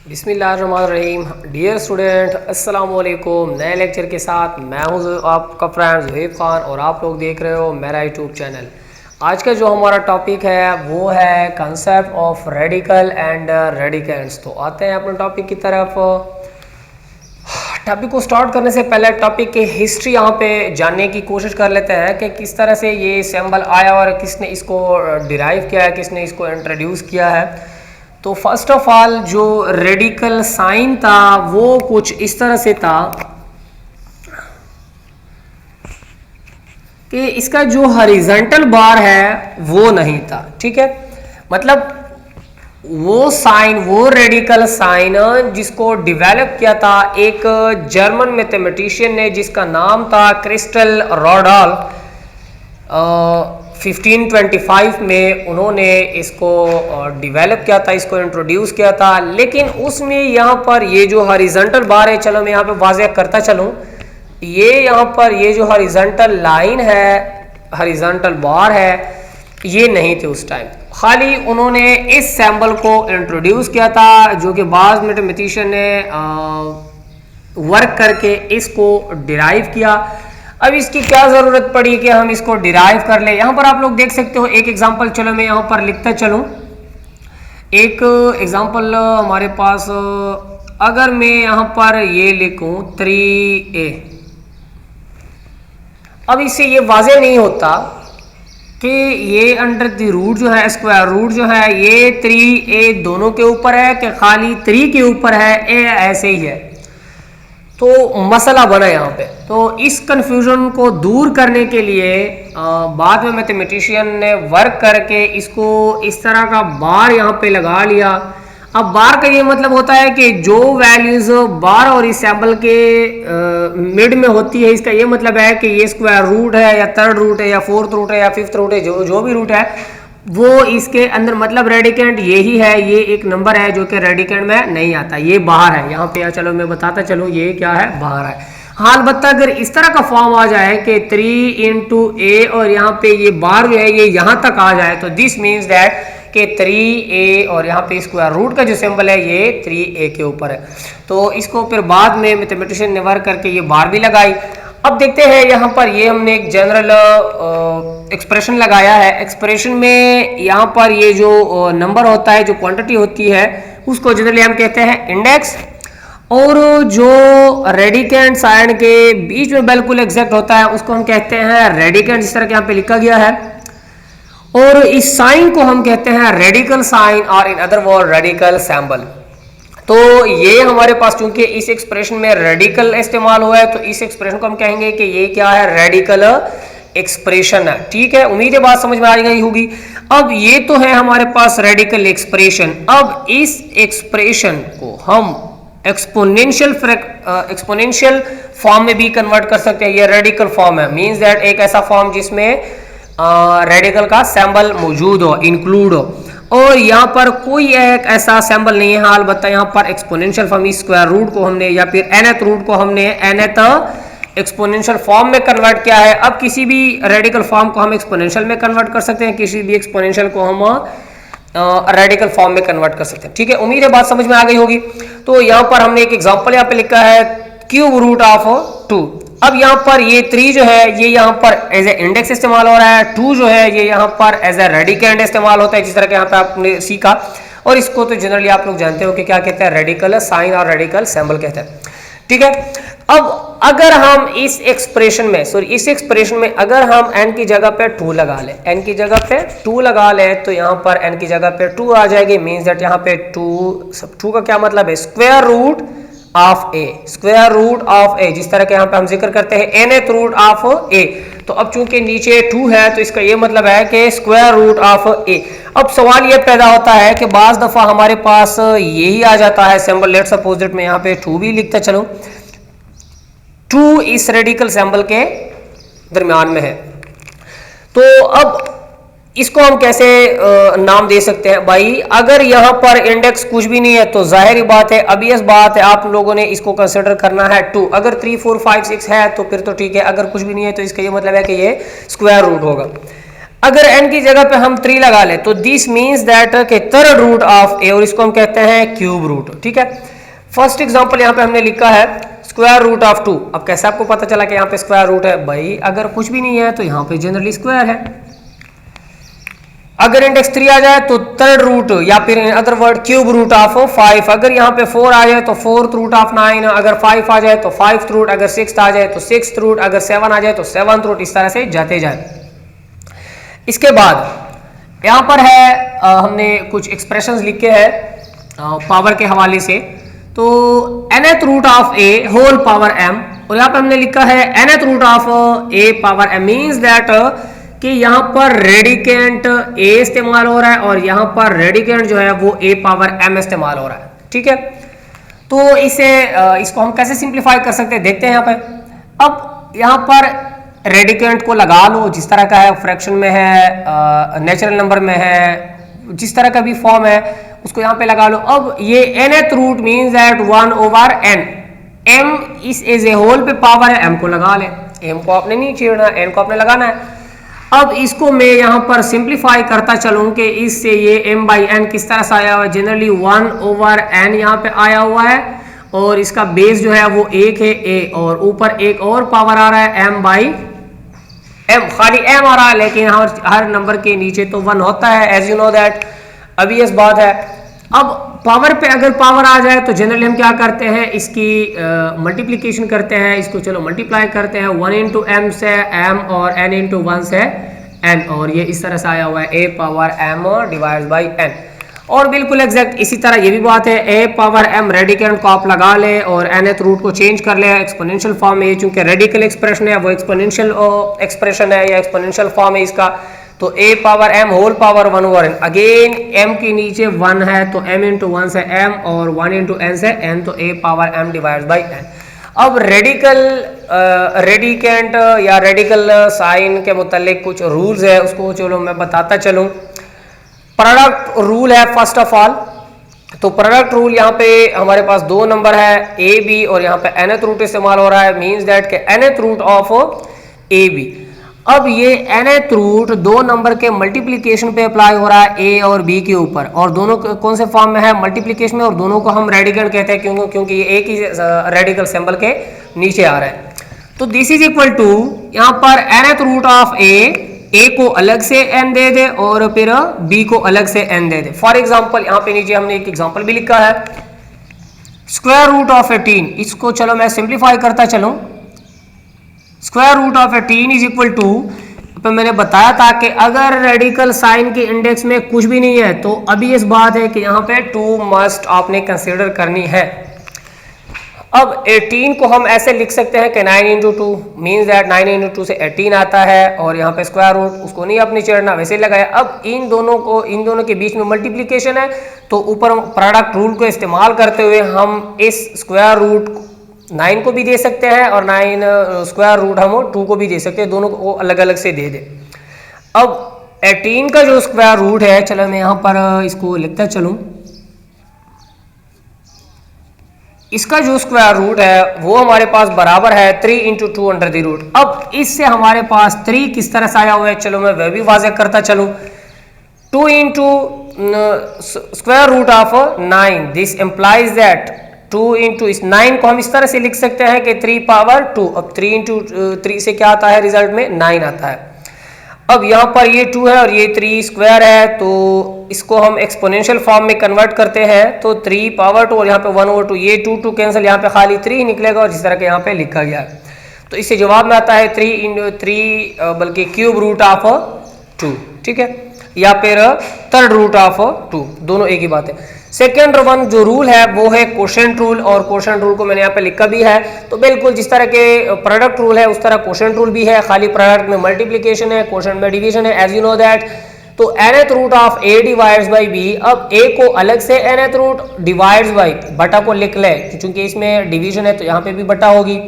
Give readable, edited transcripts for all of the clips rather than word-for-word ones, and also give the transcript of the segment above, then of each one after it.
बिस्मिल्लाहिर्रहमानिर्रहीम। Dear student, अस्सलाम वालेकुम। नए लेक्चर के साथ मैं हूँ आपका फ्रेंड ज़ुहैब खान और आप लोग देख रहे हो मेरा यूट्यूब चैनल। आज का जो हमारा टॉपिक है वो है concept of radical and radicands. तो आते हैं अपने टॉपिक की तरफ। टॉपिक को स्टार्ट करने से पहले टॉपिक की हिस्ट्री यहाँ पे जानने की कोशिश कर लेते हैं कि किस तरह से ये सिंबल आया और किसने इसको डिराइव किया है, किसने इसको इंट्रोड्यूस किया है। तो फर्स्ट ऑफ ऑल जो रेडिकल साइन था वो कुछ इस तरह से था कि इसका जो हॉरिजॉन्टल बार है वो नहीं था। ठीक है, मतलब वो साइन, वो रेडिकल साइन जिसको डेवलप किया था एक जर्मन मैथमेटिशियन ने जिसका नाम था क्रिस्टल रॉडॉल्फ। 1525 में उन्होंने इसको डेवलप किया था, इसको इंट्रोड्यूस किया था। लेकिन उसमें यहाँ पर ये जो हॉरिजॉन्टल बार है, चलो मैं यहाँ पे वाज़ेह करता चलूँ, ये यहाँ पर ये जो हॉरिजॉन्टल लाइन है, हॉरिजॉन्टल बार है, ये नहीं थे उस टाइम। खाली उन्होंने इस सिंबल को इंट्रोड्यूस किया था जो कि बाद मैथमेटिशियन ने वर्क करके इसको डिराइव किया। अब इसकी क्या ज़रूरत पड़ी कि हम इसको डिराइव कर ले। यहाँ पर आप लोग देख सकते हो एक एग्जांपल, चलो मैं यहाँ पर लिखता चलूँ। एक एग्जांपल हमारे पास, अगर मैं यहाँ पर ये लिखूँ 3a, अब इससे ये वाज़ेह नहीं होता कि ये अंडर द रूट जो है, स्क्वायर रूट जो है, ये 3a दोनों के ऊपर है कि खाली 3 के ऊपर है, ए ऐसे ही है। तो मसला बना यहाँ पे। तो इस कंफ्यूजन को दूर करने के लिए बाद में मैथमेटिशियन ने वर्क करके इसको इस तरह का बार यहाँ पे लगा लिया। अब बार का ये मतलब होता है कि जो वैल्यूज बार और इस सिंबल के मिड में होती है, इसका ये मतलब है कि ये स्क्वायर रूट है या थर्ड रूट है या फोर्थ रूट है या फिफ्थ रूट है, जो भी रूट है वो इसके अंदर, मतलब रेडिकेंट यही है। ये एक नंबर है जो कि रेडिकेंट में नहीं आता, ये बाहर है। यहाँ पे चलो मैं बताता चलूँ ये क्या है, बाहर है। हाँ, अलबत्ता अगर इस तरह का फॉर्म आ जाए कि 3 into a और यहाँ पे ये बार जो है ये यहाँ तक आ जाए, तो दिस मीन्स दैट कि 3a और यहाँ पे स्क्वायर रूट का जो सिंबल है ये 3a के ऊपर है। तो इसको फिर बाद में मैथमेटिशियन ने वर्क करके ये बार भी लगाई। अब देखते हैं यहाँ पर ये हमने एक जनरल एक्सप्रेशन लगाया है। एक्सप्रेशन में यहाँ पर ये जो नंबर होता है, जो क्वांटिटी होती है, उसको जनरली हम कहते हैं इंडेक्स। और जो रेडिकेंट साइन के बीच में बिल्कुल एग्जैक्ट होता है उसको हम कहते हैं रेडिकेंट, जिस तरह के यहाँ पे लिखा गया है। और इस साइन को हम कहते हैं रेडिकल साइन और in other word radical symbol. तो ये हमारे पास चूंकि इस एक्सप्रेशन में रेडिकल इस्तेमाल हुआ है, तो इस एक्सप्रेशन को हम कहेंगे कि ये क्या है, रेडिकल एक्सप्रेशन है। ठीक है, उम्मीद है बात समझ में आ गई होगी। अब ये तो है हमारे पास रेडिकल एक्सप्रेशन। अब इस एक्सप्रेशन को हम एक्सपोनेंशियल फॉर्म में भी कन्वर्ट कर सकते हैं। ये रेडिकल फॉर्म है, मींस दैट एक ऐसा फॉर्म जिसमें रेडिकल का सिंबल मौजूद हो, इंक्लूड हो। और यहाँ पर कोई एक ऐसा सिंबल नहीं है। हाँ, अलबत्ता यहाँ पर एक्सपोनेंशियल फॉर्म, स्क्वायर रूट को हमने या फिर nth रूट को हमने nth एक्सपोनेंशियल फॉर्म में कन्वर्ट किया है। अब किसी भी रेडिकल फॉर्म को हम एक्सपोनेंशियल में कन्वर्ट कर सकते हैं, किसी भी एक्सपोनेंशियल को हम रेडिकल फॉर्म में कन्वर्ट कर सकते हैं। ठीक है, उम्मीद है बात समझ में आ गई होगी। तो यहाँ पर हमने एक एग्जांपल यहाँ पे लिखा है क्यूब रूट ऑफ 2। अब यहाँ पर ये 3 जो है ये यहाँ पर एज ए इंडेक्स इस्तेमाल हो रहा है, 2 जो है ये यहाँ पर एज ए रेडिकेंट इस्तेमाल होता है, जिस तरह के यहाँ पे आपने सीखा। और इसको तो जनरली आप लोग जानते हो कि क्या कहते हैं, रेडिकल साइन और रेडिकल सिंबल कहते हैं। ठीक है, अब अगर हम इस एक्सप्रेशन में अगर हम n की जगह पे 2 लगा लें, n की जगह पे 2 लगा लें, तो यहाँ पर n की जगह पे 2 आ जाएगी। मीन्स दैट यहाँ पे 2 का क्या मतलब है, square root of a, square root of a, जिस तरह के यहाँ पे हम जिक्र करते हैं nth रूट ऑफ a। तो अब चूंकि नीचे 2 है तो इसका ये मतलब है कि स्क्वायर रूट ऑफ a। अब सवाल ये पैदा होता है कि बाज दफा हमारे पास यही आ जाता है सिंबल। लेट्स सपोज दैट मैं यहाँ पे 2 भी लिखता चलूं, 2 इस रेडिकल सिंबल के दरमियान में है। तो अब इसको हम कैसे नाम दे सकते हैं भाई। अगर यहाँ पर इंडेक्स कुछ भी नहीं है तो जाहिर बात है, ऑब्वियस बात है, आप लोगों ने इसको कंसिडर करना है 2। अगर 3 4 5 6 है तो फिर तो ठीक है, अगर कुछ भी नहीं है तो इसका ये मतलब है कि ये स्क्वायर रूट होगा। अगर n की जगह पे हम 3 लगा ले तो दिस मीन्स दैट के थर्ड रूट ऑफ a, और इसको हम कहते हैं क्यूब रूट। ठीक है, फर्स्ट एग्जांपल यहाँ पे हमने लिखा है स्क्वायर रूट ऑफ 2। अब कैसे आपको पता चला कि यहाँ पे स्क्वायर रूट है? भाई अगर कुछ भी नहीं है तो यहाँ पे जनरली स्क्वायर है। अगर इंडेक्स 3 आ जाए तो थर्ड रूट या फिर other word cube root of 5। अगर यहाँ पे 4 आ जाए तो फोर्थ रूट ऑफ 9। अगर 5 आ जाए तो 5th रूट। अगर 6 आ जाए तो 6th रूट। अगर 7 आ जाए तो 7th रूट। इस तरह से जाते जाए। इसके बाद यहाँ पर है हमने कुछ एक्सप्रेशंस लिखे हैं पावर के हवाले से। तो nth root of a whole power m, और यहाँ पर हमने लिखा है nth root of a power m means that कि यहाँ पर रेडिकेंट a इस्तेमाल हो रहा है और यहाँ पर रेडिकेंट जो है वो a पावर m इस्तेमाल हो रहा है। ठीक है, तो इसको हम कैसे सिंप्लीफाई कर सकते हैं देखते हैं यहाँ पर। अब यहाँ पर रेडिकेंट को लगा लो, जिस तरह का है फ्रैक्शन में है, नेचुरल नंबर में है, जिस तरह का भी फॉर्म है उसको यहाँ पे लगा लो। अब ये nth root means that 1 over n, m इस एज ए होल पे पावर है, m को लगा ले। m को आपने नहीं छेड़ना, n को आपने लगाना है। अब इसको मैं यहाँ पर सिंप्लीफाई करता चलूँ कि इससे ये m बाई n किस तरह से आया हुआ है। जनरली 1 ओवर n यहाँ पे आया हुआ है और इसका बेस जो है वो 1 है a, और ऊपर एक और पावर आ रहा है m बाई m। खाली m आ रहा है लेकिन हर नंबर के नीचे तो 1 होता है, एज यू नो दैट, अभी इस बात है। अब पावर पे अगर पावर आ जाए तो जनरली हम क्या करते हैं, इसकी मल्टीप्लिकेशन करते हैं। इसको चलो मल्टीप्लाई करते हैं, 1 इंटू m से m और n इंटू 1 से n, और ये इस तरह से आया हुआ है a power m divide by n। और बिल्कुल एग्जैक्ट इसी तरह ये भी बात है, a पावर m रेडिकेंट को आप लगा ले और nth रूट को चेंज कर ले एक्सपोनेंशियल फॉर्म में। चूंकि रेडिकल एक्सप्रेशन है वो एक्सपोनेंशियल एक्सप्रेशन है या एक्सपोनेंशियल फॉर्म है इसका, तो a power m whole power 1 over n। Again m के नीचे 1 है तो m इंटू 1 से m और 1 इंटू n से n, तो a power m divide by n। अब रेडिकेंट या रेडिकल साइन के मुतालिक कुछ रूल्स है, उसको चलो मैं बताता चलूँ। प्रोडक्ट रूल है फर्स्ट ऑफ ऑल। तो प्रोडक्ट रूल यहाँ पे हमारे पास 2 नंबर है a b, और यहाँ पे nth रूट इस्तेमाल हो रहा है, मींस दैट के nth root of a b। अब ये nth रूट 2 नंबर के मल्टीप्लिकेशन पे अप्लाई हो रहा है a और b के ऊपर, और दोनों कौन से फॉर्म में है, मल्टीप्लिकेशन में, और दोनों को हम रेडिकेंट कहते हैं क्योंकि ये एक ही रेडिकल सिंबल के नीचे आ रहा है। तो दिस इज इक्वल टू यहाँ पर nth रूट ऑफ a को अलग से n दे दे और फिर b को अलग से n they they. For example यहाँ पे नीचे हमने एक एग्जांपल भी लिखा है, स्क्वायर रूट ऑफ 18। इसको चलो मैं सिंप्लीफाई करता चलूँ। Square root of 18 is equal to, मैंने बताया था कि अगर रेडिकल साइन के इंडेक्स में कुछ भी नहीं है तो अभी इस बात है कि यहाँ पे 2 मस्ट आपने कंसिडर करनी है। अब 18 को हम ऐसे लिख सकते हैं कि 9 इंटू 2 मीन्स दैट 9 इंटू 2 से 18 आता है, और यहाँ पे स्क्वायर रूट उसको नहीं अपनी चढ़ना वैसे लगाया। अब इन दोनों के बीच में मल्टीप्लिकेशन है, तो ऊपर प्रोडक्ट रूल को इस्तेमाल करते हुए हम इस स्क्वायर रूट 9 को भी दे सकते हैं और 9 स्क्वायर रूट हम 2 को भी दे सकते हैं, दोनों को अलग अलग से दे दे। अब 18 का जो स्क्वायर रूट है, चलो मैं यहाँ पर इसको लिखता चलूँ। इसका जो स्क्वायर रूट है वो हमारे पास बराबर है 3 इंटू 2 अंडर द रूट। अब इससे हमारे पास 3 किस तरह से आया हुआ है, चलो मैं वह भी वाज़ेह करता चलूँ। 2 into square root of 9, this implies that 2 into इस 9 को हम इस तरह से लिख सकते हैं कि 3 पावर 2। अब 3 इंटू 3 से क्या आता है, रिजल्ट में 9 आता है। अब यहाँ पर ये 2 है और ये 3 स्क्वायर है, तो इसको हम एक्सपोनेंशियल फॉर्म में कन्वर्ट करते हैं, तो 3 पावर 2 और यहाँ पे 1 ओवर 2, ये 2 2 कैंसिल, यहाँ पे खाली 3 ही निकलेगा, और जिस तरह के यहाँ पे लिखा गया है। तो इससे जवाब में आता है 3 इंटू 3 बल्कि क्यूब रूट ऑफ 2, ठीक है, या फिर थर्ड रूट ऑफ 2, दोनों एक ही बात है। सेकेंड वन जो रूल है वो है कोशेंट रूल, और कोशेंट रूल को मैंने यहाँ पे लिखा भी है। तो बिल्कुल जिस तरह के प्रोडक्ट रूल है उस तरह कोशेंट रूल भी है, खाली प्रोडक्ट में मल्टीप्लिकेशन है, कोशेंट में डिवीजन है, एज यू नो दैट। तो nth root of a divides by b, अब a को अलग से nth रूट डिवाइड्स बाई बटा को लिख ले, क्योंकि इसमें डिवीजन है तो यहाँ पे भी बटा होगी,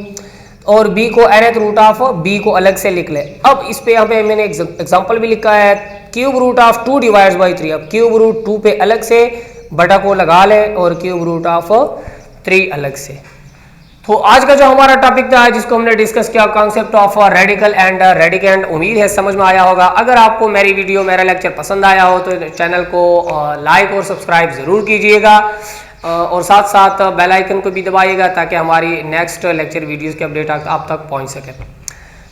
और b को nth रूट ऑफ b को अलग से लिख ले। अब इस पे यहाँ पे मैंने एग्जांपल भी लिखा है, cube root of 2 divides by 3। अब क्यूब रूट 2 पे अलग से बटा को लगा ले और क्यूब रूट ऑफ 3 अलग से। तो आज का जो हमारा टॉपिक था जिसको हमने डिस्कस किया concept of radical and radicand, उम्मीद है समझ में आया होगा। अगर आपको मेरी वीडियो मेरा लेक्चर पसंद आया हो तो चैनल को लाइक और सब्सक्राइब ज़रूर कीजिएगा और साथ साथ बेल आइकन को भी दबाइएगा ताकि हमारी नेक्स्ट लेक्चर वीडियोस की अपडेट आप तक पहुंच सके।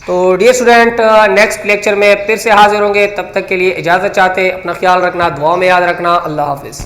तो डियर स्टूडेंट, नेक्स्ट लेक्चर में फिर से हाजिर होंगे, तब तक के लिए इजाज़त चाहते, अपना ख्याल रखना, दुआ में याद रखना। अल्लाह हाफिज़।